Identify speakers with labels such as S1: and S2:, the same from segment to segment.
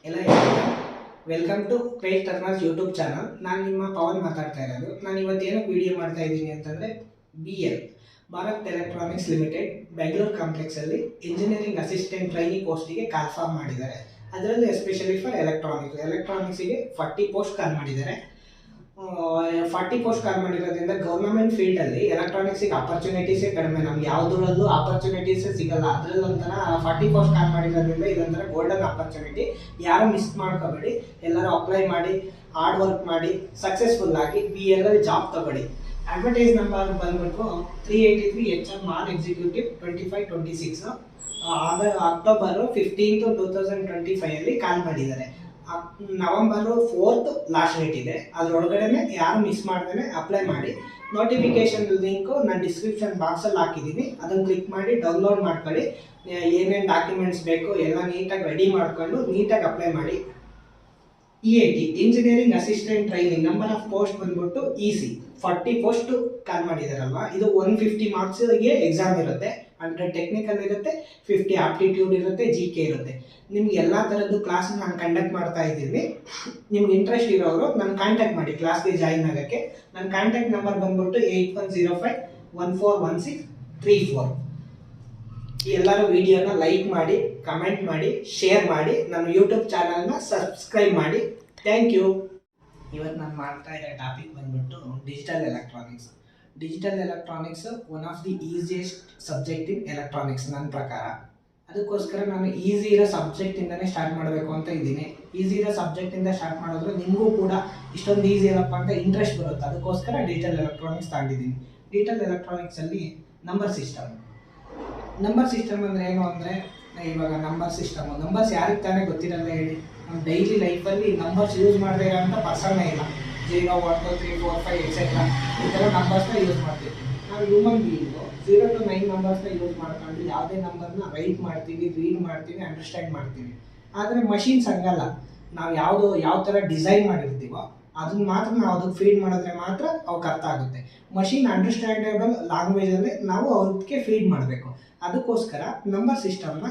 S1: ಎಲ್ಲ welcome to crate turners YouTube channel. ನಾನು ನಿಮ್ಮ ಪವನ್ ಮಾತಾಡ್ತಾ ಇರೋದು. ನಾನು ಇವತ್ತೇನು ವಿಡಿಯೋ ಮಾಡ್ತಾ ಇದ್ದೀನಿ ಅಂತಂದರೆ BL Bharat electronics limited Bengaluru ಕಾಂಪ್ಲೆಕ್ಸಲ್ಲಿ ಇಂಜಿನಿಯರಿಂಗ್ ಅಸಿಸ್ಟೆಂಟ್ ಟ್ರೈನಿಂಗ್ ಪೋಸ್ಟಿಗೆ ಕಾಲ್ ಫಾರ್ಮ್ ಮಾಡಿದ್ದಾರೆ. ಅದರಲ್ಲಿ ಎಸ್ಪೆಷಲಿ ಫಾರ್ ಎಲೆಕ್ಟ್ರಾನಿಕ್ಸಿಗೆ 40 ಪೋಸ್ಟ್ ಕಾಲ್ ಮಾಡಿದ್ದಾರೆ. 40 ಪೋಸ್ಟ್ ಕಾಲ್ ಮಾಡಿರೋದ್ರಿಂದ ಗೌರ್ಮೆಂಟ್ ಫೀಲ್ಡಲ್ಲಿ ಎಲೆಕ್ಟ್ರಾನಿಕ್ಸಿಗೆ ಆಪರ್ಚುನಿಟೀಸೇ ಕಡಿಮೆ. ನಮ್ಗೆ ಯಾವುದರಲ್ಲೂ ಆಪರ್ಚುನಿಟೀಸೇ ಸಿಗಲ್ಲ. ಅದರಲ್ಲೊಂಥರ 40 ಪೋಸ್ಟ್ ಕಾಲ್ ಮಾಡಿರೋದ್ರಿಂದ ಇದೊಂಥರ ಗೋಲ್ಡನ್ ಆಪರ್ಚುನಿಟಿ. ಯಾರು ಮಿಸ್ ಮಾಡ್ಕೋಬೇಡಿ, ಎಲ್ಲರೂ ಅಪ್ಲೈ ಮಾಡಿ, ಹಾರ್ಡ್ ವರ್ಕ್ ಮಾಡಿ, ಸಕ್ಸಸ್ಫುಲ್ ಆಗಿ BL ಅಲ್ಲಿ ಜಾಬ್ ತಗೊಳ್ಳಿ. ಅಡ್ವರ್ಟೈಸ್ ನಂಬರ್ ಬಂದ್ಬಿಟ್ಟು 383 HR ನಾನ್ ಎಕ್ಸಿಕ್ಯೂಟಿವ್ 2526 ಅಕ್ಟೋಬರ್ 15 2025 ಅಲ್ಲಿ ಕಾಲ್ ಮಾಡಿದ್ದಾರೆ. ನವೆಂಬರ್ 4 ಲಾಸ್ಟ್ ಡೇಟ್ ಇದೆ. ಅದರೊಳಗಡೆ ಯಾರು ಮಿಸ್ ಮಾಡ್ದೇ ಅಪ್ಲೈ ಮಾಡಿ. ನೋಟಿಫಿಕೇಶನ್ ಲಿಂಕು ನಾನು ಡಿಸ್ಕ್ರಿಪ್ಷನ್ ಬಾಕ್ಸಲ್ಲಿ ಹಾಕಿದ್ದೀನಿ. ಅದನ್ನು ಕ್ಲಿಕ್ ಮಾಡಿ ಡೌನ್ಲೋಡ್ ಮಾಡ್ಕೊಳ್ಳಿ. ಏನೇನು ಡಾಕ್ಯುಮೆಂಟ್ಸ್ ಬೇಕು ಎಲ್ಲ ನೀಟಾಗಿ ರೆಡಿ ಮಾಡ್ಕೊಂಡು ನೀಟಾಗಿ ಅಪ್ಲೈ ಮಾಡಿ. EAT engineering assistant training number of post ಬಂದ್ಬಿಟ್ಟು EC 40 ಪೋಸ್ಟ್ ಕಾಲ್ ಮಾಡಿದಾರಲ್ವಾ. ಇದು 150 ಮಾರ್ಕ್ಸ್ಗೆ ಎಕ್ಸಾಮ್ ಇರುತ್ತೆ. 100 ಟೆಕ್ನಿಕಲ್ ಇರುತ್ತೆ, 50 ಆಪ್ಟಿಟ್ಯೂಡ್ ಇರುತ್ತೆ, GK ಇರುತ್ತೆ. ನಿಮ್ಗೆ ಎಲ್ಲ ಥರದ್ದು ಕ್ಲಾಸ್ ನಾನು ಕಂಡಕ್ಟ್ ಮಾಡ್ತಾ ಇದ್ದೀನಿ. ನಿಮ್ಗೆ ಇಂಟ್ರೆಸ್ಟ್ ಇರೋರು ನನ್ನ ಕಾಂಟ್ಯಾಕ್ಟ್ ಮಾಡಿ ಕ್ಲಾಸ್ಗೆ ಜಾಯಿನ್ ಆಗೋಕ್ಕೆ. ನನ್ನ ಕಾಂಟ್ಯಾಕ್ಟ್ ನಂಬರ್ ಬಂದ್ಬಿಟ್ಟು 8105141634. ಎಲ್ಲರೂ ವಿಡಿಯೋನ ಲೈಕ್ ಮಾಡಿ, ಕಮೆಂಟ್ ಮಾಡಿ, ಶೇರ್ ಮಾಡಿ, ನನ್ನ ಯೂಟ್ಯೂಬ್ ಚಾನಲ್ನ ಸಬ್ಸ್ಕ್ರೈಬ್ ಮಾಡಿ. Thank you. ಇವತ್ತು ನಾನು ಮಾಡ್ತಾ ಇರೋ ಟಾಪಿಕ್ ಬಂದ್ಬಿಟ್ಟು digital electronics one of the easiest subject in electronics ನನ್ನ ಪ್ರಕಾರ. ಅದಕ್ಕೋಸ್ಕರ ನಾನು ಈಸಿ ಇರೋ ಸಬ್ಜೆಕ್ಟಿಂದನೇ ಸ್ಟಾರ್ಟ್ ಮಾಡಬೇಕು ಅಂತ ಇದ್ದೀನಿ. ಈಸಿ ಇರೋ ಸಬ್ಜೆಕ್ಟಿಂದ ಸ್ಟಾರ್ಟ್ ಮಾಡಿದ್ರೆ ನಿಮಗೂ ಕೂಡ ಇಷ್ಟೊಂದು ಈಸಿ ಇರಪ್ಪ ಅಂತ ಇಂಟ್ರೆಸ್ಟ್ ಬರುತ್ತೆ. ಅದಕ್ಕೋಸ್ಕರ ಡಿಜಿಟಲ್ ಎಲೆಕ್ಟ್ರಾನಿಕ್ಸ್ ತಗೊಂಡಿದ್ದೀನಿ. ಡಿಜಿಟಲ್ ಎಲೆಕ್ಟ್ರಾನಿಕ್ಸಲ್ಲಿ ನಂಬರ್ ಸಿಸ್ಟಮ್ ಅಂದರೆ ಏನು ಅಂದರೆ, ಇವಾಗ ನಂಬರ್ಸ್ ಯಾರಿಗೆ ತಾನೇ ಗೊತ್ತಿರಲ್ಲ ಹೇಳಿ. ನಮ್ಮ ಡೈಲಿ ಲೈಫಲ್ಲಿ ನಂಬರ್ಸ್ ಯೂಸ್ ಮಾಡದೇ ಇರೋಂಥ ಪರ್ಸನ್ನೇ ಇಲ್ಲ. 0 1 2 3 4 5 ಎಕ್ಸೆಟ್ರಾ ಈ ಥರ ನಂಬರ್ಸ್ನ ಯೂಸ್ ಮಾಡ್ತೀವಿ. ನಾವು ಹ್ಯೂಮನ್ ಬೀಯಿಂಗು 0 to 9 ನಂಬರ್ಸ್ನ ಯೂಸ್ ಮಾಡ್ಕೊಂಡು ಯಾವುದೇ ನಂಬರ್ನ ರೈಟ್ ಮಾಡ್ತೀವಿ, ರೀಡ್ ಮಾಡ್ತೀವಿ, ಅಂಡರ್ಸ್ಟ್ಯಾಂಡ್ ಮಾಡ್ತೀವಿ. ಆದರೆ ಮಷೀನ್ಸ್ ಹಂಗಲ್ಲ. ನಾವು ಯಾವ ಥರ ಡಿಸೈನ್ ಮಾಡಿರ್ತೀವೋ ಅದನ್ನ ಮಾತ್ರ ನಾವು ಅದಕ್ಕೆ ಫೀಡ್ ಮಾಡಿದ್ರೆ ಮಾತ್ರ ಅವಕ್ಕೆ ಅರ್ಥ ಆಗುತ್ತೆ. ಮಷೀನ್ ಅಂಡರ್ಸ್ಟ್ಯಾಂಡೇಬಲ್ ಲ್ಯಾಂಗ್ವೇಜಲ್ಲಿ ನಾವು ಅದಕ್ಕೆ ಫೀಡ್ ಮಾಡಬೇಕು. ಅದಕ್ಕೋಸ್ಕರ ನಂಬರ್ ಸಿಸ್ಟಮ್ನ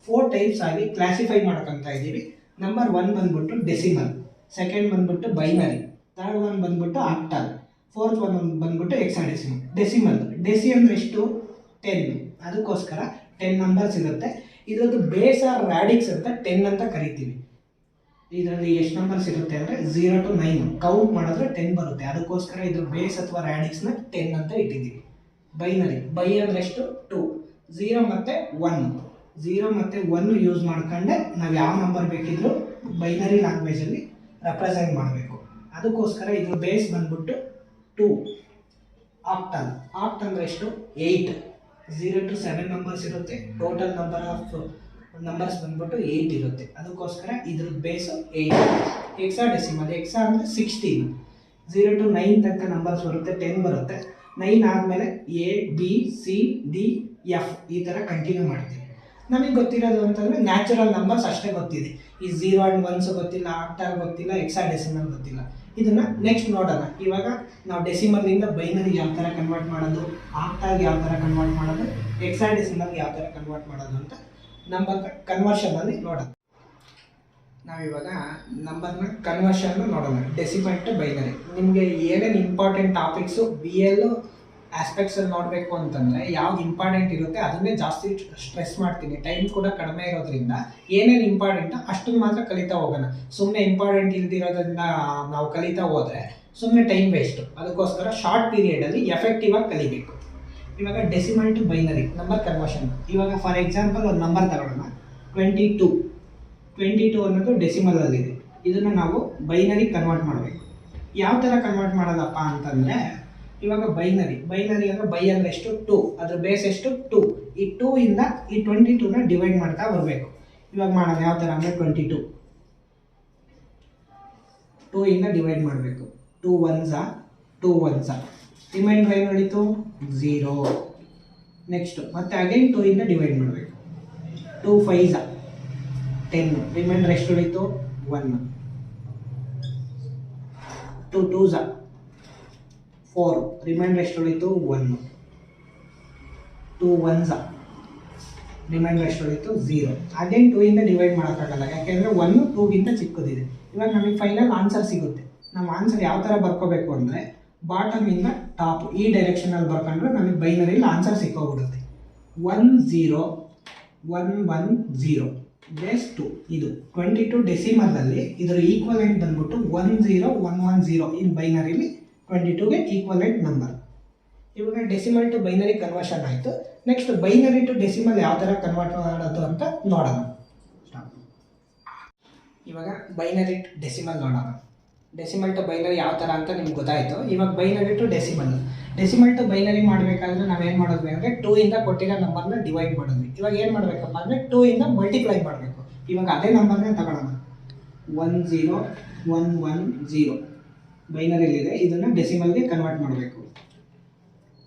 S1: 4 ಟೈಪ್ಸ್ ಆಗಿ ಕ್ಲಾಸಿಫೈ ಮಾಡ್ಕೊತ ಇದ್ದೀವಿ. ನಂಬರ್ 1 ಬಂದ್ಬಿಟ್ಟು ಡೆಸಿಮಲ್, ಸೆಕೆಂಡ್ ಬಂದ್ಬಿಟ್ಟು ಬೈನರಿ, ಥರ್ಡ್ ಒನ್ ಬಂದ್ಬಿಟ್ಟು ಆಕ್ಟಲ್, ಫೋರ್ತ್ ಒನ್ ಬಂದ್ಬಿಟ್ಟು ಹೆಕ್ಸಾಡೆಸಿಮಲ್. ಡೆಸಿ ಅಂದರೆ ಎಷ್ಟು? 10. ಅದಕ್ಕೋಸ್ಕರ 10 ನಂಬರ್ಸ್ ಇರುತ್ತೆ. ಇದರದ್ದು ಬೇಸ್ ಆರ್ ರ್ಯಾಡಿಕ್ಸ್ ಅಂತ 10 ಅಂತ ಕರಿತೀವಿ. ಇದರಲ್ಲಿ ಎಷ್ಟು ನಂಬರ್ಸ್ ಇರುತ್ತೆ ಅಂದರೆ 0 to 9 ಕೌಂಟ್ ಮಾಡಿದ್ರೆ 10 ಬರುತ್ತೆ. ಅದಕ್ಕೋಸ್ಕರ ಇದ್ರ ಬೇಸ್ ಅಥವಾ ರ್ಯಾಡಿಕ್ಸ್ನ 10 ಅಂತ ಇಟ್ಟಿದ್ದೀವಿ. ಬೈ ಅಂದರೆ ಎಷ್ಟು? 2. 0 ಮತ್ತು 1 ಯೂಸ್ ಮಾಡ್ಕೊಂಡೆ ನಾವು ಯಾವ ನಂಬರ್ ಬೇಕಿದ್ರು ಬೈನರಿ ಲ್ಯಾಂಗ್ವೇಜಲ್ಲಿ ರೆಪ್ರೆಸೆಂಟ್ ಮಾಡಬೇಕು. ಅದಕ್ಕೋಸ್ಕರ ಇದ್ರ ಬೇಸ್ ಬಂದ್ಬಿಟ್ಟು 2. ಆಕ್ಟಲ್ ಅಂದರೆ ಎಷ್ಟು? 8. 0 to 7 ನಂಬರ್ಸ್ ಇರುತ್ತೆ. ಟೋಟಲ್ ನಂಬರ್ಸ್ ಬಂದ್ಬಿಟ್ಟು 8 ಇರುತ್ತೆ. ಅದಕ್ಕೋಸ್ಕರ ಇದ್ರ ಬೇಸು 8. ಹೆಕ್ಸಾಡೆಸಿಮಲ್ ಅಂದರೆ 16. 0 to 9 ತನಕ ನಂಬರ್ಸ್ ಬರುತ್ತೆ, 10 ಬರುತ್ತೆ. 9 ಆದಮೇಲೆ ABCDF ಈ ಥರ ಕಂಟಿನ್ಯೂ ಮಾಡ್ತೀವಿ. ನಮಗೆ ಗೊತ್ತಿರೋದು ಅಂತಂದರೆ ನ್ಯಾಚುರಲ್ ನಂಬರ್ಸ್ ಅಷ್ಟೇ ಗೊತ್ತಿದೆ. ಈ 0 and 1 ಗೊತ್ತಿಲ್ಲ, ಆಕ್ಟಲ್ ಗೊತ್ತಿಲ್ಲ, ಹೆಕ್ಸಾಡೆಸಿಮಲ್ ಗೊತ್ತಿಲ್ಲ. ಇದನ್ನು ನೆಕ್ಸ್ಟ್ ನೋಡೋಣ. ಇವಾಗ ನಾವು ಡೆಸಿಮಲ್ಲಿಂದ ಬೈನರಿಗೆ ಯಾವ ಥರ ಕನ್ವರ್ಟ್ ಮಾಡೋದು, ಆಕ್ಟಲ್ಗೆ ಯಾವ ಥರ ಕನ್ವರ್ಟ್ ಮಾಡೋದು, ಹೆಕ್ಸಾಡೆಸಿಮಲ್ಗೆ ಯಾವ ಥರ ಕನ್ವರ್ಟ್ ಮಾಡೋದು ಅಂತ ನಂಬರ್ ಕನ್ವರ್ಷನಲ್ಲಿ ನೋಡೋಣ. ನಾವಿವಾಗ ನಂಬರ್ನ ಕನ್ವರ್ಷನ್ನು ನೋಡೋಣ. Decimal to binary. ನಿಮಗೆ ಏನೇನು ಇಂಪಾರ್ಟೆಂಟ್ ಟಾಪಿಕ್ಸು BL ಆಸ್ಪೆಕ್ಟ್ಸಲ್ಲಿ ನೋಡಬೇಕು ಅಂತಂದರೆ ಯಾವ್ದು ಇಂಪಾರ್ಟೆಂಟ್ ಇರುತ್ತೆ ಅದನ್ನೇ ಜಾಸ್ತಿ ಸ್ಟ್ರೆಸ್ ಮಾಡ್ತೀನಿ. ಟೈಮ್ ಕೂಡ ಕಡಿಮೆ ಇರೋದ್ರಿಂದ ಏನೇನು ಇಂಪಾರ್ಟೆಂಟೋ ಅಷ್ಟನ್ನು ಮಾತ್ರ ಕಲಿತಾ ಹೋಗೋಣ. ಸುಮ್ಮನೆ ಇಂಪಾರ್ಟೆಂಟ್ ಇಲ್ದಿರೋದ್ರಿಂದ ನಾವು ಕಲಿತಾ ಹೋದರೆ ಸುಮ್ಮನೆ ಟೈಮ್ ವೇಸ್ಟು. ಅದಕ್ಕೋಸ್ಕರ ಶಾರ್ಟ್ ಪೀರಿಯಡಲ್ಲಿ ಎಫೆಕ್ಟಿವ್ ಆಗಿ ಕಲಿಬೇಕು. ಇವಾಗ decimal to binary number conversion. ಇವಾಗ ಫಾರ್ ಎಕ್ಸಾಂಪಲ್ ಒಂದು ನಂಬರ್ ತಗೊಳ್ಳೋಣ. 22 ಅನ್ನೋದು ಡೆಸಿಮಲಲ್ಲಿದೆ. ಇದನ್ನು ನಾವು ಬೈನರಿ ಕನ್ವರ್ಟ್ ಮಾಡಬೇಕು. ಯಾವ ಥರ ಕನ್ವರ್ಟ್ ಮಾಡೋದಪ್ಪ ಅಂತಂದರೆ, ಇವಾಗ ಬೈನರಿ ಅಂದರೆ ಬೈ ಅಂದರೆ ಎಷ್ಟು? 2. ಅದ್ರ ಬೇಸ್ ಎಷ್ಟು? 2. ಈ 2 ಇಂದ ಈ 22ನ ಡಿವೈಡ್ ಮಾಡ್ತಾ ಬರಬೇಕು. ಇವಾಗ ಮಾಡೋಣ ಯಾವ ಥರ ಅಂದರೆ 2 ಇಂದ ಡಿವೈಡ್ ಮಾಡಬೇಕು. 2 1s ರಿಮೈಂಡರ್ ಏನು ನಡೀತು? 0. ನೆಕ್ಸ್ಟು ಮತ್ತೆ ಅಗೈನ್ 2 ಇಂದ ಡಿವೈಡ್ ಮಾಡಬೇಕು. 2 5s 10. ರಿಮೈಂಡರ್ ಎಷ್ಟು ಉಳಿತು? 1. 2 2s 4. ರಿಮೈಂಡರ್ ಎಷ್ಟು ಉಳಿತು? 1. 2 1s ರಿಮೈಂಡರ್ ಎಷ್ಟು ಉಳಿತು 0. ಅಗೇನ್ 2 ಇಂದ ಡಿವೈಡ್ ಮಾಡೋಕ್ಕಾಗಲ್ಲ, ಯಾಕೆಂದರೆ 1 2ಗಿಂತ ಚಿಕ್ಕದಿದೆ. ಇವಾಗ ನಮಗೆ ಫೈನಲ್ ಆನ್ಸರ್ ಸಿಗುತ್ತೆ. ನಾವು ಆನ್ಸರ್ ಯಾವ ಥರ ಬರ್ಕೋಬೇಕು ಅಂದರೆ ಬಾಟಮಿಂದ ಟಾಪ್ ಈ ಡೈರೆಕ್ಷನಲ್ಲಿ ಬರ್ಕೊಂಡ್ರೆ ನಮಗೆ ಬೈನರಿಲಿ ಆನ್ಸರ್ ಸಿಕ್ಕೋಗ್ಬಿಡುತ್ತೆ. 1 0 1 1 0 ಬೇಸ್ 2. ಇದು 22 ಡೆಸಿಮಲಲ್ಲಿ ಇದರ ಈಕ್ವಲೆಂಟ್ ಬಂದ್ಬಿಟ್ಟು 1 0 1 1 0 ಇನ್ ಬೈನರಿಲಿ 22ಗೆ ಈಕ್ವಲೆಂಟ್ ನಂಬರ್. ಇವಾಗ ಡೆಸಿಮಲ್ ಟು ಬೈನರಿ ಕನ್ವರ್ಷನ್ ಆಯಿತು. ನೆಕ್ಸ್ಟ್ ಬೈನರಿ ಟು ಡೆಸಿಮಲ್ ಯಾವ ಥರ ಕನ್ವರ್ಟ್ ಮಾಡೋದು ಅಂತ ನೋಡೋಣ. ಇವಾಗ ಬೈನರಿ ಟು ಡೆಸಿಮಲ್ ನೋಡೋಣ. ಡೆಸಿಮಲ್ ಟು ಬೈನರಿ ಯಾವ ಥರ ಅಂತ ನಿಮ್ಗೆ ಗೊತ್ತಾಯಿತು. ಇವಾಗ binary to decimal. Decimal to binary ಮಾಡಬೇಕಾದ್ರೆ ನಾವೇನು ಮಾಡಿದ್ವಿ ಅಂದರೆ 2 ಇಂದ ಕೊಟ್ಟಿರೋ ನಂಬರ್ನ ಡಿವೈಡ್ ಮಾಡಿದ್ವಿ. ಇವಾಗ ಏನು ಮಾಡಬೇಕಪ್ಪ ಅಂದರೆ 2 ಇಂದ ಮಲ್ಟಿಪ್ಲೈ ಮಾಡಬೇಕು. ಇವಾಗ ಅದೇ ನಂಬರ್ನೇ ತಗೊಳ್ಳೋಣ. 1 0 1 1 0 ಬೈನರಿಲಿದೆ, ಇದನ್ನು ಡೆಸಿಮಲ್ಗೆ ಕನ್ವರ್ಟ್ ಮಾಡಬೇಕು.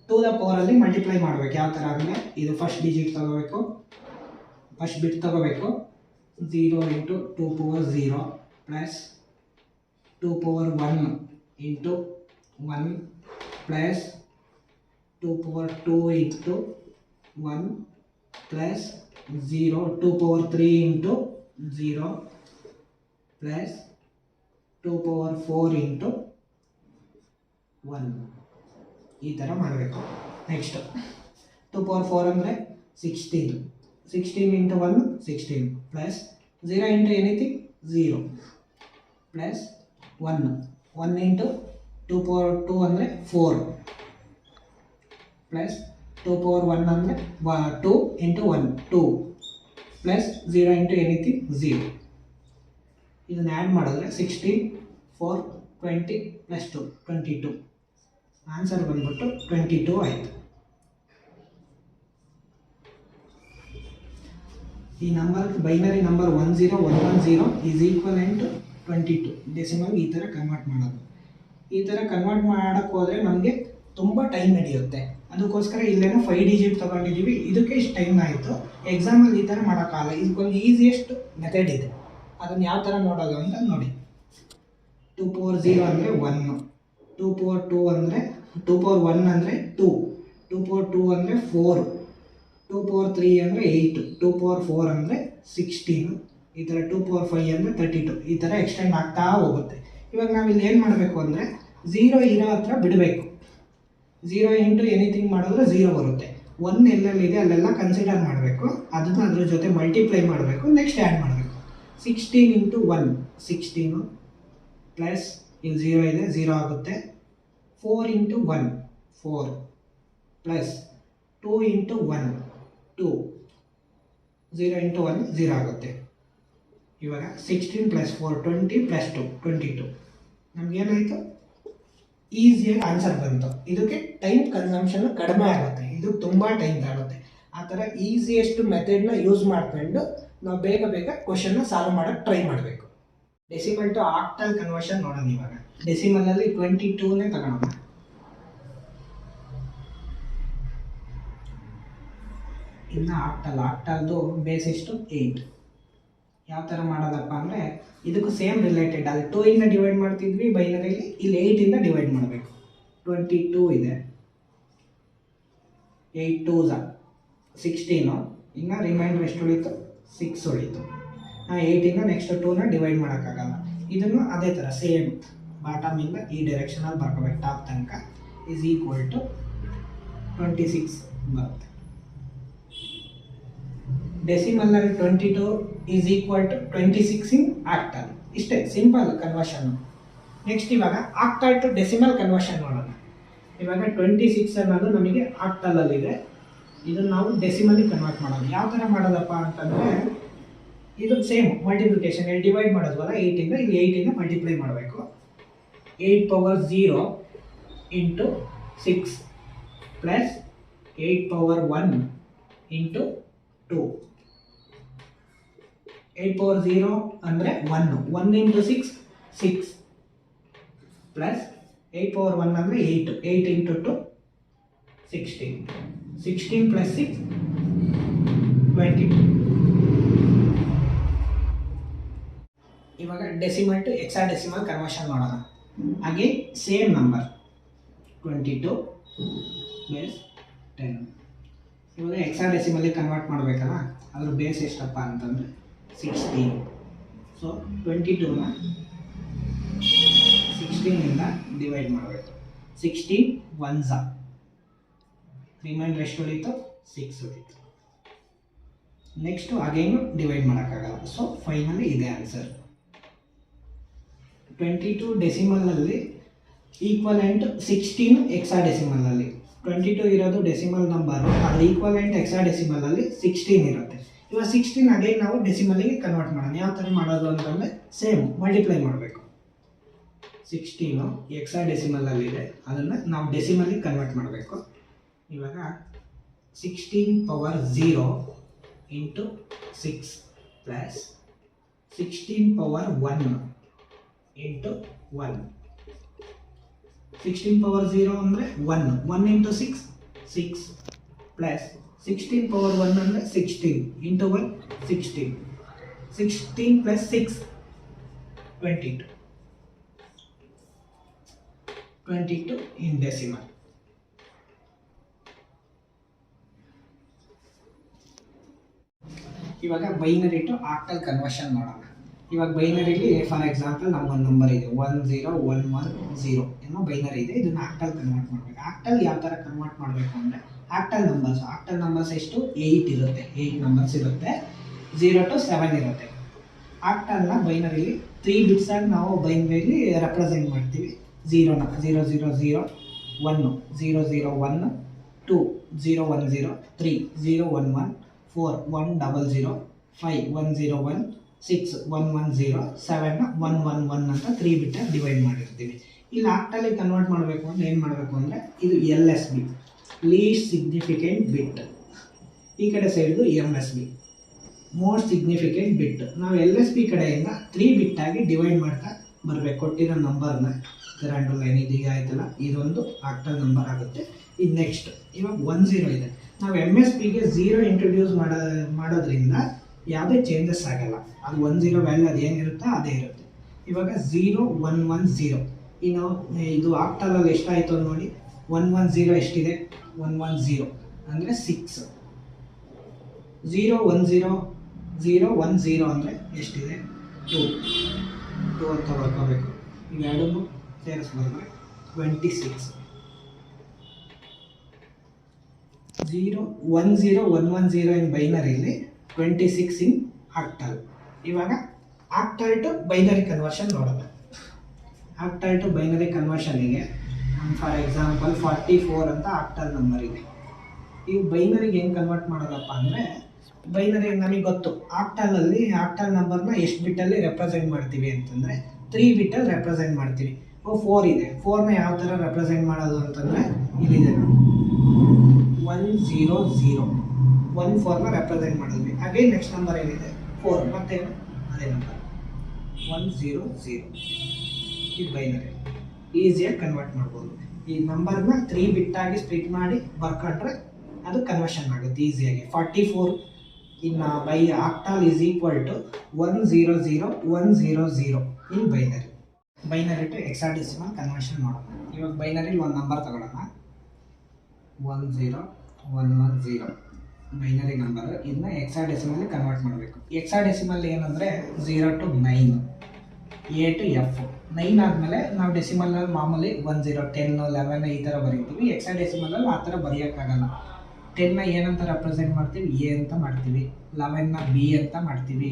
S1: 2 ದ ಪವರಲ್ಲಿ ಮಲ್ಟಿಪ್ಲೈ ಮಾಡಬೇಕು. ಯಾವ ಥರ ಅಂದರೆ ಇದು ಫಸ್ಟ್ ಡಿಜಿಟ್ ತಗೋಬೇಕು, ಫಸ್ಟ್ ಬಿಟ್ ತಗೋಬೇಕು. 0 into 2 power 0 plus 2 power 1 into 1 plus 2 power 2 into 1 plus 0 2 power 3 into 0 plus 2 power 4 into 1. ಈ ಥರ ಮಾಡಬೇಕು. ನೆಕ್ಸ್ಟ್ 2 ಪವರ್ 4 ಅಂದರೆ 16. 16 into 1 16 plus 0 into anything 0 plus 1 1 into 2 power 2 ಅಂದರೆ 4 ಪ್ಲಸ್ 2 ಪವರ್ 1 ಅಂದರೆ 2 ಇಂಟು 1 2 ಪ್ಲಸ್ 0 ಇಂಟು ಎನಿಥಿಂಗ್ 0. ಇದನ್ನು add ಮಾಡಿದ್ರೆ 16 4 20 plus 2 22. Answer ಬಂದ್ಬಿಟ್ಟು 22 ಆಯಿತು. ಈ number binary number 1 0 1 1 0 is equivalent to 22 decimal. ಈ ಥರ ಕನ್ವರ್ಟ್ ಮಾಡೋದು. ಈ ಥರ ಕನ್ವರ್ಟ್ ಮಾಡೋಕ್ಕೆ ಹೋದರೆ ನಮಗೆ ತುಂಬ ಟೈಮ್ ಹಿಡಿಯುತ್ತೆ. ಅದಕ್ಕೋಸ್ಕರ ಇಲ್ಲೇನೋ 5 ಡಿಜಿಟ್ ತೊಗೊಂಡಿದ್ದೀವಿ, ಇದಕ್ಕೆ ಇಷ್ಟು ಟೈಮ್ ಆಯಿತು. ಎಕ್ಸಾಮಲ್ಲಿ ಈ ಥರ ಮಾಡೋಕ್ಕಾಗಲ್ಲ. ಇದಕ್ಕೊಂದು ಈಸಿಯೆಸ್ಟ್ ಮೆಥಡ್ ಇದೆ, ಅದನ್ನು ಯಾವ ಥರ ನೋಡೋದು ಅಂತ ನೋಡಿ. 2 ಪವರ್ 0 ಅಂದರೆ 1, 2 ಪವರ್ 2 ಅಂದರೆ 2 ಪವರ್ 1 ಅಂದರೆ 2, 2 ಪವರ್ 2 ಅಂದರೆ 4, 2 ಪವರ್ 3 ಅಂದರೆ 8, 2 ಪವರ್ 4 ಅಂದರೆ 16. ಈ ಥರ 2 ಪವರ್ 5 ಅಂದರೆ 32. ಈ ಥರ ಎಕ್ಸ್ಟೆಂಡ್ ಆಗ್ತಾ ಹೋಗುತ್ತೆ. ಇವಾಗ ನಾವು ಇಲ್ಲಿ ಏನು ಮಾಡಬೇಕು ಅಂದರೆ 0 ಇರೋ ಹತ್ರ ಬಿಡಬೇಕು. 0 ಇಂಟು ಎನಿಥಿಂಗ್ ಮಾಡಿದ್ರೆ 0 ಬರುತ್ತೆ. 1 ಎಲ್ಲೆಲ್ಲಿದೆ ಅಲ್ಲೆಲ್ಲ ಕನ್ಸಿಡರ್ ಮಾಡಬೇಕು, ಅದನ್ನು ಅದ್ರ ಜೊತೆ ಮಲ್ಟಿಪ್ಲೈ ಮಾಡಬೇಕು, ನೆಕ್ಸ್ಟ್ ಆ್ಯಡ್ ಮಾಡಬೇಕು. 16 ಇಂಟು 1 16 ಪ್ಲಸ್ ಇಲ್ಲಿ 0 ಇದೆ 0 ಆಗುತ್ತೆ. 4 ಇಂಟು 1 4 ಪ್ಲಸ್ 2 ಇಂಟು 1 2 0 ಇಂಟು 1 0 ಆಗುತ್ತೆ. ಇವಾಗ 16 ಪ್ಲಸ್ 4 20 ಪ್ಲಸ್ 2 22. ನಮಗೇನಾಯಿತು, ಈಸಿಯಾಗಿ ಆನ್ಸರ್ ಬಂತು. ಇದಕ್ಕೆ ಟೈಮ್ ಕನ್ಸಂಪ್ಷನ್ ಕಡಿಮೆ ಆಗುತ್ತೆ, ಇದು ತುಂಬ ಟೈಮ್ ತಗೊಳುತ್ತೆ. ಆ ಥರ ಈಸಿಯೆಸ್ಟ್ ಮೆಥಡ್ನ ಯೂಸ್ ಮಾಡ್ಕೊಂಡು ನಾವು ಬೇಗ ಬೇಗ ಕ್ವಶನ್ನ ಸಾಲ್ವ್ ಮಾಡೋಕ್ಕೆ ಟ್ರೈ ಮಾಡಬೇಕು. ಡೆಸಿಮಲ್ ಟು ಆಕ್ಟಲ್ ಕನ್ವರ್ಷನ್ ನೋಡೋಣ. ಇವಾಗ ಡೆಸಿಮಲಲ್ಲಿ 22ನೇ ತಗೊಳ್ಳೋಣ. ಇನ್ನು ಆಕ್ಟಲ್ದು ಬೇಸ್ ಎಷ್ಟು 8. ಯಾವ ಥರ ಮಾಡೋದಪ್ಪ ಅಂದರೆ ಇದಕ್ಕೂ ಸೇಮ್ ರಿಲೇಟೆಡ್. ಅಲ್ಲಿ 2 ಇಂದ ಡಿವೈಡ್ ಮಾಡ್ತಿದ್ವಿ ಬೈನರಿಲಿ, ಇಲ್ಲಿ 8 ಇಂದ ಡಿವೈಡ್ ಮಾಡಬೇಕು. 22 ಇದೆ, 8 2s 16. ಇನ್ನು ರಿಮೈಂಡರ್ ಎಷ್ಟು ಉಳಿತು 6 ಉಳಿತು. 8 ಇಂದ ನೆಕ್ಸ್ಟ್ 2ನ ಡಿವೈಡ್ ಮಾಡೋಕ್ಕಾಗಲ್ಲ. ಇದನ್ನು ಅದೇ ಥರ ಸೇಮ್ ಬಾಟಮಿಂದ ಈ ಡೈರೆಕ್ಷನಲ್ಲಿ ಬರ್ಕೋಬೇಕು ಟಾಪ್ ತನಕ. ಈಸ್ ಈಕ್ವಲ್ ಟು 26 ಬರುತ್ತೆ. ಡೆಸಿಮಲ್ನಲ್ಲಿ 22 is equal to 26 in octal. ಇಷ್ಟೇ ಸಿಂಪಲ್ ಕನ್ವರ್ಷನ್. ನೆಕ್ಸ್ಟ್ ಇವಾಗ ಆಕ್ಟಲ್ ಟು ಡೆಸಿಮಲ್ ಕನ್ವರ್ಷನ್ ನೋಡೋಣ. ಇವಾಗ 26 ಅನ್ನೋದು ನಮಗೆ ಆಕ್ಟಲಲ್ಲಿದೆ, ಇದನ್ನು ನಾವು ಡೆಸಿಮಲ್ಲಿ ಕನ್ವರ್ಟ್ ಮಾಡೋದು. ಯಾವ ಥರ ಮಾಡೋದಪ್ಪ ಅಂತಂದರೆ ಇದು ಸೇಮ್ ಮಲ್ಟಿಪ್ಲಿಕೇಶನ್, ಇಲ್ಲಿ ಡಿವೈಡ್ ಮಾಡೋದ್ವಲ್ಲ 8 ಇಂದ, ಇಲ್ಲಿ 8 ಇಂದ ಮಲ್ಟಿಪ್ಲೈ ಮಾಡಬೇಕು. 8 power 0 into 6 plus 8 power 1 into 2. 8 power 0 ಅಂದರೆ 1, 1 ಇಂಟು 6 6 ಪ್ಲಸ್ 8 ಪವರ್ 1 ಅಂದರೆ 8, 8 ಇಂಟು 2 16, 16 ಪ್ಲಸ್ 6 22. ಇವಾಗ ಡೆಸಿಮಲ್ ಟು ಹೆಕ್ಸಾಡೆಸಿಮಲ್ ಕನ್ವರ್ಷನ್ ಮಾಡೋಣ. ಹಾಗೆ ಸೇಮ್ ನಂಬರ್ 22 ಪ್ಲಸ್ 10 ಇವಾಗ ಹೆಕ್ಸಾಡೆಸಿಮಲ್ಲಿ ಕನ್ವರ್ಟ್ ಮಾಡಬೇಕಲ್ಲ, ಅದ್ರ ಬೇಸ್ ಎಷ್ಟಪ್ಪ ಅಂತಂದರೆ 16. ಸೊ 22ನ 16ಇಂದ ಡಿವೈಡ್ ಮಾಡಬೇಕು. 16 1s, ರಿಮೈಂಡರ್ ಎಷ್ಟು ಉಳಿತು? 6 ಉಳಿತು. ನೆಕ್ಸ್ಟು ಅಗೇನು ಡಿವೈಡ್ ಮಾಡೋಕ್ಕಾಗಲ್ಲ. ಸೊ ಫೈನಲಿ ಇದೆ ಆನ್ಸರ್. 22 ಡೆಸಿಮಲಲ್ಲಿ ಈಕ್ವಲೆಂಟ್ 16 ಹೆಕ್ಸಾಡೆಸಿಮಲಲ್ಲಿ. 22 ಇರೋದು ಡೆಸಿಮಲ್ ನಂಬರು, ಅದ್ರ ಈಕ್ವಲೆಂಟ್ ಹೆಕ್ಸಾಡೆಸಿಮಲಲ್ಲಿ 16 ಇರುತ್ತೆ. ಇವಾಗ 16 ಅಗೇನ್ ನಾವು ಡೆಸಿಮಲಿಗೆ ಕನ್ವರ್ಟ್ ಮಾಡೋಣ. ಯಾವ ಥರ ಮಾಡೋದು ಅಂತಂದರೆ ಸೇಮ್ ಮಲ್ಟಿಪ್ಲೈ ಮಾಡಬೇಕು. 16 ಹೆಕ್ಸಾಡೆಸಿಮಲಲ್ಲಿದೆ, ಅದನ್ನು ನಾವು ಡೆಸಿಮಲಿಗೆ ಕನ್ವರ್ಟ್ ಮಾಡಬೇಕು. ಇವಾಗ 16 power 0 into 6 plus 16 power 1 into 1. 16 power 0 ಅಂದರೆ 1 ಇಂಟು 6 6 ಪ್ಲಸ್ 16 ಪವರ್ 1 ಅಂದರೆ 16 ಇಂಟು 1 16. 16 ಪ್ಲಸ್ 6 22 ಇನ್ ಡೆಸಿಮಲ್. ಇವಾಗ ಬೈನರಿ ಟು ಆಕ್ಟಲ್ ಕನ್ವರ್ಷನ್ ಮಾಡೋಣ. ಇವಾಗ ಬೈನರಿಲಿ ಫಾರ್ ಎಕ್ಸಾಂಪಲ್ ನಮ್ಗೊಂದು ನಂಬರ್ ಇದೆ 10110 ಏನೋ ಬೈನರಿ ಇದೆ, ಇದನ್ನು ಆಕ್ಟಲ್ ಕನ್ವರ್ಟ್ ಮಾಡಬೇಕು. ಆಕ್ಟಲ್ ಯಾವ ಥರ ಕನ್ವರ್ಟ್ ಮಾಡಬೇಕು ಅಂದರೆ ಆಕ್ಟಲ್ ನಂಬರ್ಸ್ ಎಷ್ಟು 8 ಇರುತ್ತೆ, 8 ನಂಬರ್ಸ್ ಇರುತ್ತೆ, 0 to 7 ಇರುತ್ತೆ. ಆಕ್ಟಲ್ನ ಬೈನರಿಲಿ 3 ಬಿಟ್ಸ್ ಆಗಿ ನಾವು ಬೈನರಿಲಿ ರೆಪ್ರೆಸೆಂಟ್ ಮಾಡ್ತೀವಿ. 0ನ 0 0 0 1 0 0 1 2 0 1 0 3 0 1 1 4 1 0 0 5 1 0 1 6 1 1 0 7 1 1 1 ಅಂತ 3 ಬಿಟ್ ಡಿವೈಡ್ ಮಾಡಿರ್ತೀವಿ. ಇಲ್ಲಿ ಆಕ್ಟಲ್ಲಿ ಕನ್ವರ್ಟ್ ಮಾಡಬೇಕು ಅಂದರೆ ಏನು ಮಾಡಬೇಕು ಅಂದರೆ ಇದು LSB, ಲೀಸ್ಟ್ ಸಿಗ್ನಿಫಿಕೆಂಟ್ ಬಿಟ್. ಈ ಕಡೆ ಸೈಡ್ದು MSB, ಮೋಸ್ಟ್ ಸಿಗ್ನಿಫಿಕೆಂಟ್ ಬಿಟ್. ನಾವು LSB ಕಡೆಯಿಂದ 3 ಬಿಟ್ ಆಗಿ ಡಿವೈಡ್ ಮಾಡ್ತಾ ಬರಬೇಕು. ಕೊಟ್ಟಿರೋ ನಂಬರ್ನ ಕರೆಂಟ್ ಲೈನ್ ಇದೀಗ ಆಯ್ತಲ್ಲ, ಇದೊಂದು ಆಕ್ಟಲ್ ನಂಬರ್ ಆಗುತ್ತೆ. ಇದು ನೆಕ್ಸ್ಟ್ ಇವಾಗ 10 ಇದೆ, ನಾವು MSBಗೆ 0 ಇಂಟ್ರೊಡ್ಯೂಸ್ ಮಾಡೋದ್ರಿಂದ ಯಾವುದೇ ಚೇಂಜಸ್ ಆಗಲ್ಲ. ಅದು 10 ವ್ಯಾಲ್ಯೂ ಅದು ಏನಿರುತ್ತೋ ಅದೇ ಇರುತ್ತೆ. ಇವಾಗ 0 1 1 0 ಇನ್ನು ಇದು ಆಕ್ಟಲಲ್ಲಿ ಎಷ್ಟಾಯಿತು ನೋಡಿ. 1 1 0 ಎಷ್ಟಿದೆ? 1 1 0 ಅಂದರೆ 6. 0 1 0 0 1 0 ಅಂದರೆ ಎಷ್ಟಿದೆ? 2 ಅಂತ ಬರ್ಕೋಬೇಕು. ಇವೆರಡನ್ನು ಸೇರಿಸ್ಬರ್ಬೇಕು. 26. 0 1 0 1 1 0 ಇನ್ ಬೈನರಿಲಿ, 26 ಇನ್ ಆಕ್ಟಲ್. ಇವಾಗ ಆಕ್ಟಲ್ ಟು ಬೈನರಿ ಕನ್ವರ್ಷನ್ ನೋಡೋಣ. ಆಕ್ಟಲ್ ಟು ಬೈನರಿ ಕನ್ವರ್ಷನಿಗೆ ಫಾರ್ ಎಕ್ಸಾಂಪಲ್ 44 ಅಂತ ಆಕ್ಟಲ್ ನಂಬರ್ ಇದೆ. ಈ ಬೈನರಿಗೆ ಹೆಂಗೆ ಕನ್ವರ್ಟ್ ಮಾಡೋದಪ್ಪ ಅಂದರೆ, ಬೈನರಿ ನಮಗೆ ಗೊತ್ತು ಆಕ್ಟಲಲ್ಲಿ ಆಕ್ಟಲ್ ನಂಬರ್ನ ಎಷ್ಟು ಬಿಟ್ಟಲ್ಲಿ ರೆಪ್ರೆಸೆಂಟ್ ಮಾಡ್ತೀವಿ ಅಂತಂದರೆ 3 ಬಿಟ್ಟಲ್ಲಿ ರೆಪ್ರೆಸೆಂಟ್ ಮಾಡ್ತೀವಿ. 4 ಇದೆ, 4ನ ಯಾವ ಥರ ರೆಪ್ರೆಸೆಂಟ್ ಮಾಡೋದು ಅಂತಂದರೆ ಇಲ್ಲಿದೆ ನೋಡಿ 1 0 0 1 4ನ ರೆಪ್ರೆಸೆಂಟ್ ಮಾಡಿದ್ವಿ. ಹಾಗೆ ನೆಕ್ಸ್ಟ್ ನಂಬರ್ ಏನಿದೆ 4, ಮತ್ತೆ ಅದೇ ನಂಬರ್ 1 0 0. ಇದು ಬೈನರಿ ಈಸಿಯಾಗಿ ಕನ್ವರ್ಟ್ ಮಾಡ್ಬೋದು. ಈ ನಂಬರ್ನ 3 ಬಿಟ್ಟಾಗಿ ಸ್ಪ್ಲಿಟ್ ಮಾಡಿ ಬರ್ಕೊಂಡ್ರೆ ಅದು ಕನ್ವರ್ಷನ್ ಆಗುತ್ತೆ ಈಸಿಯಾಗಿ. 44 in by octal is equal to 1 0 0 1 0 0 in binary. Binary to hexadecimal conversion ಮಾಡೋಣ. ಇವಾಗ ಬೈನರಿಲಿ ಒಂದು ನಂಬರ್ ತಗೊಳ್ಳೋಣ, 1 0 1 1 0 ಬೈನರಿ ನಂಬರ್. ಇದನ್ನ ಹೆಕ್ಸಾಡೆಸಿಮಲ್ಲಿ ಕನ್ವರ್ಟ್ ಮಾಡಬೇಕು. ಹೆಕ್ಸಾಡೆಸಿಮಲ್ ಏನಂದರೆ 0 to 9, A to F. 9 ಆದಮೇಲೆ ನಾವು ಡೆಸಿಮಲ್ನಲ್ಲಿ ಮಾಮೂಲಿ 1 0 10 11 ಈ ಥರ ಬರೀತೀವಿ. ಹೆಕ್ಸಾಡೆಸಿಮಲಲ್ಲಿ ಆ ಥರ ಬರೆಯೋಕ್ಕಾಗಲ್ಲ. 10ನ ಏನಂತ ರೆಪ್ರೆಸೆಂಟ್ ಮಾಡ್ತೀವಿ? A ಅಂತ ಮಾಡ್ತೀವಿ. 11ನ B ಅಂತ ಮಾಡ್ತೀವಿ.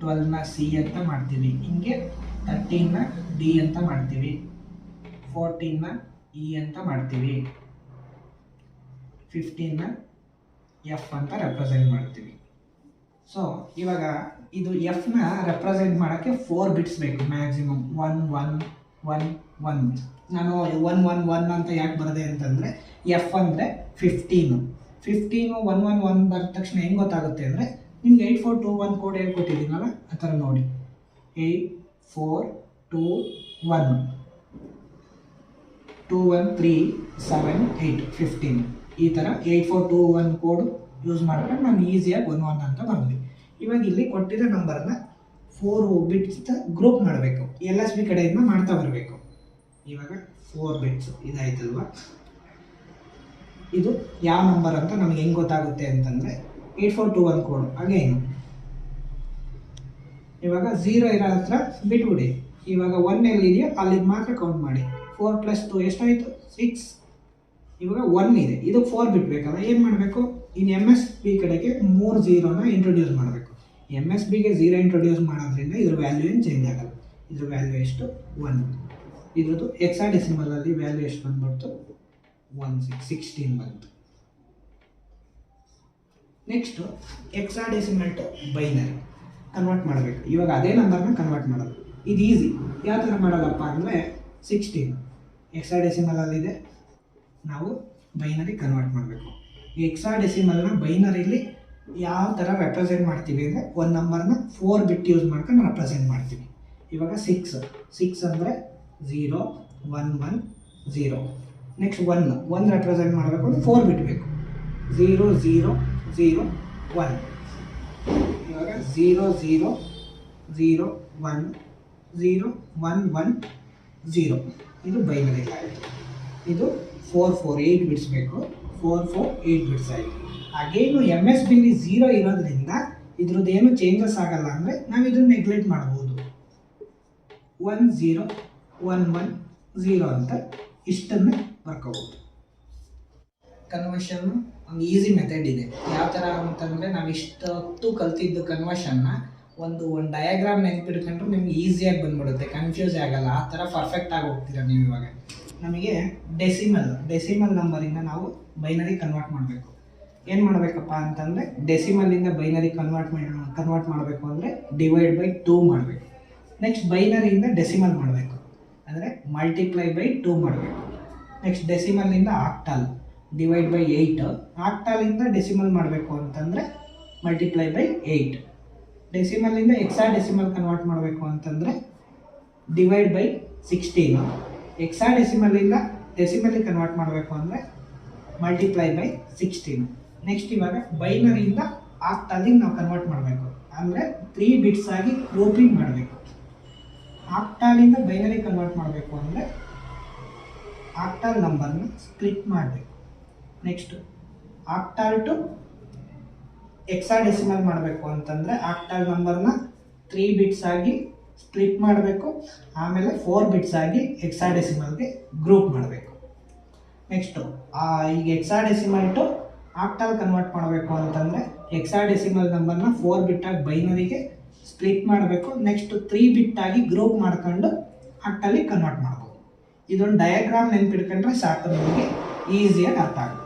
S1: 12ನ C ಅಂತ ಮಾಡ್ತೀವಿ. ಹಿಂಗೆ 13ನ D ಅಂತ ಮಾಡ್ತೀವಿ. 14ನ E ಅಂತ ಮಾಡ್ತೀವಿ. 15ನ F ಅಂತ ರೆಪ್ರೆಸೆಂಟ್ ಮಾಡ್ತೀವಿ. ಸೊ ಇವಾಗ ಇದು Fನ ರೆಪ್ರೆಸೆಂಟ್ ಮಾಡೋಕ್ಕೆ 4 ಬಿಟ್ಸ್ ಬೇಕು ಮ್ಯಾಕ್ಸಿಮಮ್. 1 1 1 1. ನಾನು 1 1 1 ಅಂತ ಯಾಕೆ ಬರದೆ ಅಂತಂದರೆ F ಅಂದರೆ 15. 15 1 1 1 ಬರೆದ ತಕ್ಷಣ ಹೆಂಗೆ ಗೊತ್ತಾಗುತ್ತೆ ಅಂದರೆ, ನಿಮ್ಗೆ 8 4 2 1 ಕೋಡ್ ಹೇಳ್ಕೊಟ್ಟಿದ್ದೀನಲ್ಲ ಆ ಥರ ನೋಡಿ. 8 4 2 1 2 1 3 7 8 15 ಈ ಥರ 8 4 2 1 ಕೋಡು ಯೂಸ್ ಮಾಡಿದ್ರೆ ನಾನು ಈಸಿಯಾಗಿ 1 1 ಅಂತ ಬಂದ್ವಿ. ಇವಾಗ ಇಲ್ಲಿ ಕೊಟ್ಟಿರೋ ನಂಬರ್ನ 4 ಬಿಟ್ಸ್ ಗ್ರೂಪ್ ಮಾಡಬೇಕು. LSB ಕಡೆಯಿಂದ ಮಾಡ್ತಾ ಬರಬೇಕು. ಇವಾಗ 4 ಬಿಟ್ಸ್ ಇದಾಯ್ತಲ್ವ. ಇದು ಯಾವ ನಂಬರ್ ಅಂತ ನಮಗೆ ಹೆಂಗೆ ಗೊತ್ತಾಗುತ್ತೆ ಅಂತಂದರೆ 8421 ಕೋಡ್ ಅಗೇನು. ಇವಾಗ 0 ಇರೋ ಹತ್ರ ಬಿಟ್ಬಿಡಿ. ಇವಾಗ 1 ಎಲ್ಲಿದೆಯೋ ಅಲ್ಲಿಗೆ ಮಾತ್ರ ಕೌಂಟ್ ಮಾಡಿ. 4 + 2 ಎಷ್ಟಾಯಿತು? 6. ಇವಾಗ 1 ಇದೆ, ಇದು 4 ಬಿಟ್ಬೇಕಲ್ಲ, ಏನು ಮಾಡಬೇಕು? ಇನ್ನು MSB ಕಡೆಗೆ 3 0ನ ಇಂಟ್ರೊಡ್ಯೂಸ್ ಮಾಡಬೇಕು. MSBಗೆ 0 ಇಂಟ್ರೊಡ್ಯೂಸ್ ಮಾಡೋದ್ರಿಂದ ಇದ್ರ ವ್ಯಾಲ್ಯೂ ಏನು ಚೇಂಜ್ ಆಗಲ್ಲ. ಇದ್ರ ವ್ಯಾಲ್ಯೂ ಎಷ್ಟು? 1. ಇದ್ರದ್ದು ಹೆಕ್ಸಾಡೆಸಿಮಲಲ್ಲಿ ವ್ಯಾಲ್ಯೂ ಎಷ್ಟು ಬಂದ್ಬಿಡ್ತು? 16 ಬಂತು. Next hexadecimal to binary convert ಮಾಡಬೇಕು. ಇವಾಗ ಅದೇ ನಂಬರ್ನ ಕನ್ವರ್ಟ್ ಮಾಡೋದು. ಇದು ಈಸಿ. ಯಾವ ಥರ ಮಾಡೋದಪ್ಪ ಅಂದರೆ 16 ಹೆಕ್ಸಾಡೆಸಿಮಲಲ್ಲಿದೆ, ನಾವು ಬೈನರಿ ಕನ್ವರ್ಟ್ ಮಾಡಬೇಕು. ಈ ಹೆಕ್ಸಾಡೆಸಿಮಲ್ನ ಬೈನರಿಲಿ ಯಾವ ಥರ ರೆಪ್ರೆಸೆಂಟ್ ಮಾಡ್ತೀವಿ ಅಂದರೆ ಒಂದು ನಂಬರ್ನ 4 ಬಿಟ್ ಯೂಸ್ ಮಾಡ್ಕೊಂಡು ರೆಪ್ರೆಸೆಂಟ್ ಮಾಡ್ತೀವಿ. ಇವಾಗ 6 ಅಂದರೆ 0 1 1 0. ನೆಕ್ಸ್ಟ್ 1 ರೆಪ್ರೆಸೆಂಟ್ ಮಾಡಬೇಕು ಅಂದರೆ 4 ಬಿಟ್ ಬೇಕು. 0 0 0 1. ಇವಾಗ 0 0 0 1 0 1 1 0. ಇದು ಬೈನರಿ ಆಯಿತು. ಇದು 4 4 8 ಬಿಟ್ಸ್ ಬೇಕು. 4 4 8 ಬಿಟ್ಸ್ ಆಯಿತು. ಹಾಗೇನು MSBಲಿ 0 ಇರೋದ್ರಿಂದ ಇದ್ರದ್ದೇನು ಚೇಂಜಸ್ ಆಗಲ್ಲ ಅಂದರೆ ನಾವು ಇದನ್ನು ನೆಗ್ಲೆಕ್ಟ್ ಮಾಡ್ಬೋದು. 1 0 1 1 0 ಅಂತ ಇಷ್ಟನ್ನು ಬರ್ಕೋಬೋದು. ಕನ್ವರ್ಷನ್ ಒಂದು ಈಸಿ ಮೆಥಡ್ ಇದೆ. ಯಾವ ಥರ ಅಂತಂದರೆ ನಾವು ಇಷ್ಟೊತ್ತು ಕಲ್ತಿದ್ದು ಕನ್ವರ್ಷನ್ನ ಒಂದು ಡಯಾಗ್ರಾಮ್ ನೆನ್ಪಿಡ್ಕೊಂಡ್ರೆ ನಿಮ್ಗೆ ಈಸಿಯಾಗಿ ಬಂದ್ಬಿಡುತ್ತೆ, ಕನ್ಫ್ಯೂಸ್ ಆಗಲ್ಲ. ಆ ಥರ ಪರ್ಫೆಕ್ಟಾಗಿ ಹೋಗ್ತೀರ ನೀವು. ಇವಾಗ ನಮಗೆ ಡೆಸಿಮಲ್ ನಂಬರಿಂದ ನಾವು ಬೈನರಿ ಕನ್ವರ್ಟ್ ಮಾಡಬೇಕು. ಏನು ಮಾಡಬೇಕಪ್ಪ ಅಂತಂದರೆ ಡೆಸಿಮಲಿಂದ ಬೈನರಿ ಕನ್ವರ್ಟ್ ಮಾಡಬೇಕು ಅಂದರೆ /2 ಮಾಡಬೇಕು. ನೆಕ್ಸ್ಟ್ ಬೈನರಿಯಿಂದ ಡೆಸಿಮಲ್ ಮಾಡಬೇಕು ಅಂದರೆ ×2 ಮಾಡಬೇಕು. ನೆಕ್ಸ್ಟ್ ಡೆಸಿಮಲಿಂದ ಆಕ್ಟಲ್ /8. ಆಕ್ಟಲಿಂದ ಡೆಸಿಮಲ್ ಮಾಡಬೇಕು ಅಂತಂದರೆ ×8. ಡೆಸಿಮಲಿಂದ ಹೆಕ್ಸಾಡೆಸಿಮಲ್ ಕನ್ವರ್ಟ್ ಮಾಡಬೇಕು ಅಂತಂದರೆ /16. ಹೆಕ್ಸಾಡೆಸಿಮಲಿಂದ ಡೆಸಿಮಲಿಗೆ ಕನ್ವರ್ಟ್ ಮಾಡಬೇಕು ಅಂದರೆ ×16. ನೆಕ್ಸ್ಟ್ ಇವಾಗ ಬೈನರಿಯಿಂದ ಆಕ್ಟಲಿಗೆ ನಾವು ಕನ್ವರ್ಟ್ ಮಾಡಬೇಕು ಅಂದರೆ 3 ಬಿಟ್ಸ್ ಆಗಿ ಗ್ರೂಪಿಂಗ್ ಮಾಡಬೇಕು. ಆಕ್ಟಲಿಂದ ಬೈನರಿ ಕನ್ವರ್ಟ್ ಮಾಡಬೇಕು ಅಂದರೆ ಆಕ್ಟಲ್ ನಂಬರ್ನ ಸ್ಪ್ಲಿಟ್ ಮಾಡಬೇಕು. ನೆಕ್ಸ್ಟ್ ಆಕ್ಟಲ್ ಟು ಹೆಕ್ಸಾಡೆಸಿಮಲ್ ಮಾಡಬೇಕು ಅಂತಂದರೆ ಆಕ್ಟಲ್ ನಂಬರ್ನ 3 ಬಿಟ್ಸ್ ಆಗಿ ಸ್ಪ್ಲಿಟ್ ಮಾಡಬೇಕು. ಆಮೇಲೆ 4 ಬಿಟ್ಸ್ ಆಗಿ ಹೆಕ್ಸಾಡೆಸಿಮಲ್ಗೆ ಗ್ರೂಪ್ ಮಾಡಬೇಕು. ನೆಕ್ಸ್ಟು ಈಗ ಹೆಕ್ಸಾಡೆಸಿಮಲ್ ಟು ಆಕ್ಟಲ್ ಕನ್ವರ್ಟ್ ಮಾಡಬೇಕು ಅಂತಂದರೆ ಹೆಕ್ಸಾಡೆಸಿಮಲ್ ನಂಬರ್ನ 4 ಬಿಟ್ಟಾಗಿ ಬೈನರಿಗೆ ಸ್ಪ್ಲಿಟ್ ಮಾಡಬೇಕು. ನೆಕ್ಸ್ಟ್ 3 ಬಿಟ್ಟಾಗಿ ಗ್ರೂಪ್ ಮಾಡ್ಕೊಂಡು ಆಕ್ಟಲಿಗೆ ಕನ್ವರ್ಟ್ ಮಾಡ್ಬೋದು. ಇದೊಂದು ಡಯಾಗ್ರಾಮ್ ನೆನ್ಪಿಡ್ಕೊಂಡ್ರೆ ಸಾಕು, ನಿಮಗೆ ಈಸಿಯಾಗಿ ಅರ್ಥ ಆಗುತ್ತೆ.